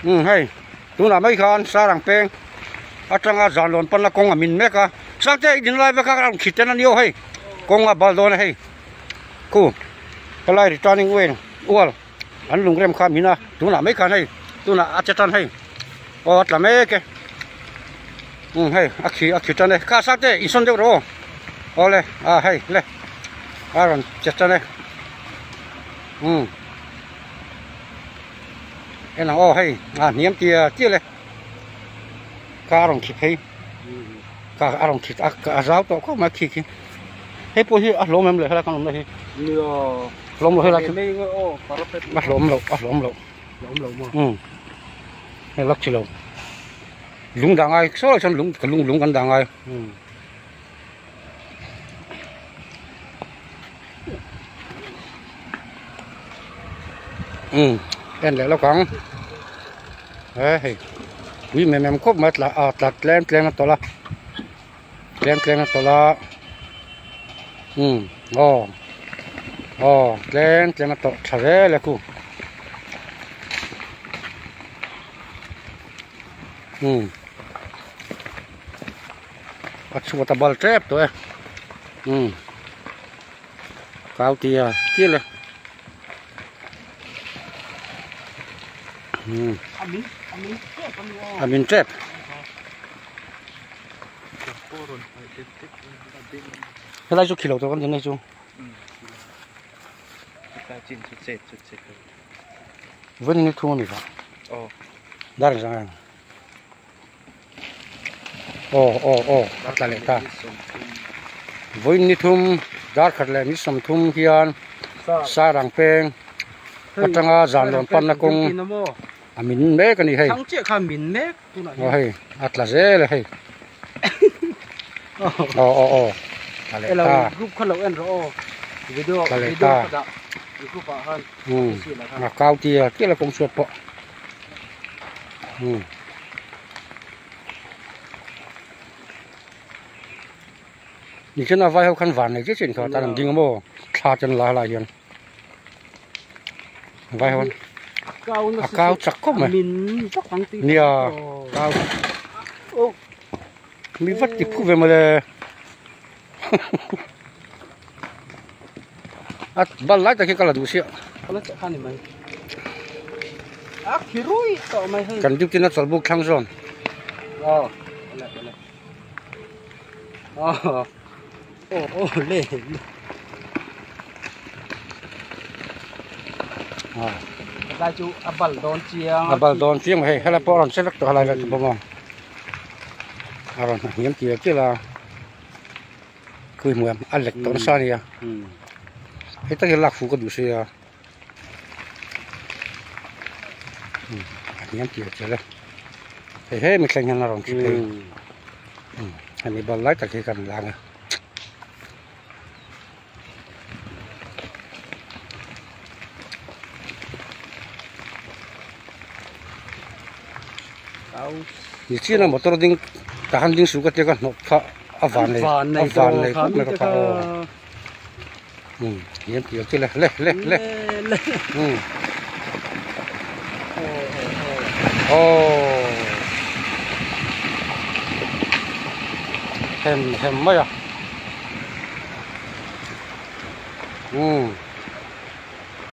hay tu na mai khan sarang peng atanga zalon pan la kong amin meka sakte din lai beka ram khiten an yo hay kong a baldon hay ku kalai returning way wal an lungrem kha mina tu na mai khan hay tu na achatan hay o atla me ke hay akhi tan ne ka sakte ison de ro ole hay le aron chatan ne em nào hay niệm tia tiaเลยcá rồng thịt hay cá rồng thịt rau to có mà thịt hay bôi hi lốm emเลยhay là con lốm này lốm rồi hay là bắt lốm lộn mà hay lắc chỉ lộn lúng đằng ai số là chân lúng gần đằng ai em lại nó còn đấy quý mềm khúc mất là đặt lên nó to la lên nó to la lên nó to chả thế là cu bắt xuống ta ball trap thôi cao tia này Amin trap. Cái này chú kilo tôi con thế này chú. Vẫn như thua mình vậy. Đã được rồi. Bắt lại ta. Vẫn như thum, đã khát lại mít sầm thum hiền, sa rang peng, bắt trăng giàn lon pan na cung. Min mẹ cái này hay. Thằng chị khám min mẹ. Hay, atlas là hay. Là group khăn lẩu ăn rồi. Video ta. Cao tia là công suất bộ. Nhìn chân là vai hậu khăn vàng này chứ chuyện khó ta làm gì ngô xa chân là hiện vai hậu cao chắc có mà nia cao mi vắt thì phụ về mà là bal lại ta khi cả là đủ xịa cần giúp cho nó sầu khang rồi lên đại chú abal don chiang hay là bỏ làm select to lại là bao ngon rồi hiếm kia là cười mùi ăn lệch tốn sao nè hết tất cả lạc phụ có đủ xe hiếm kia là thế hết mình xanh là rồi chứ hay mình bal lại ta khi cần làm thì chỉ là một tổ đinh tahan đinh số cái con nó avan này không mấy cái hiếm kiểu chứ là lê hem mấy à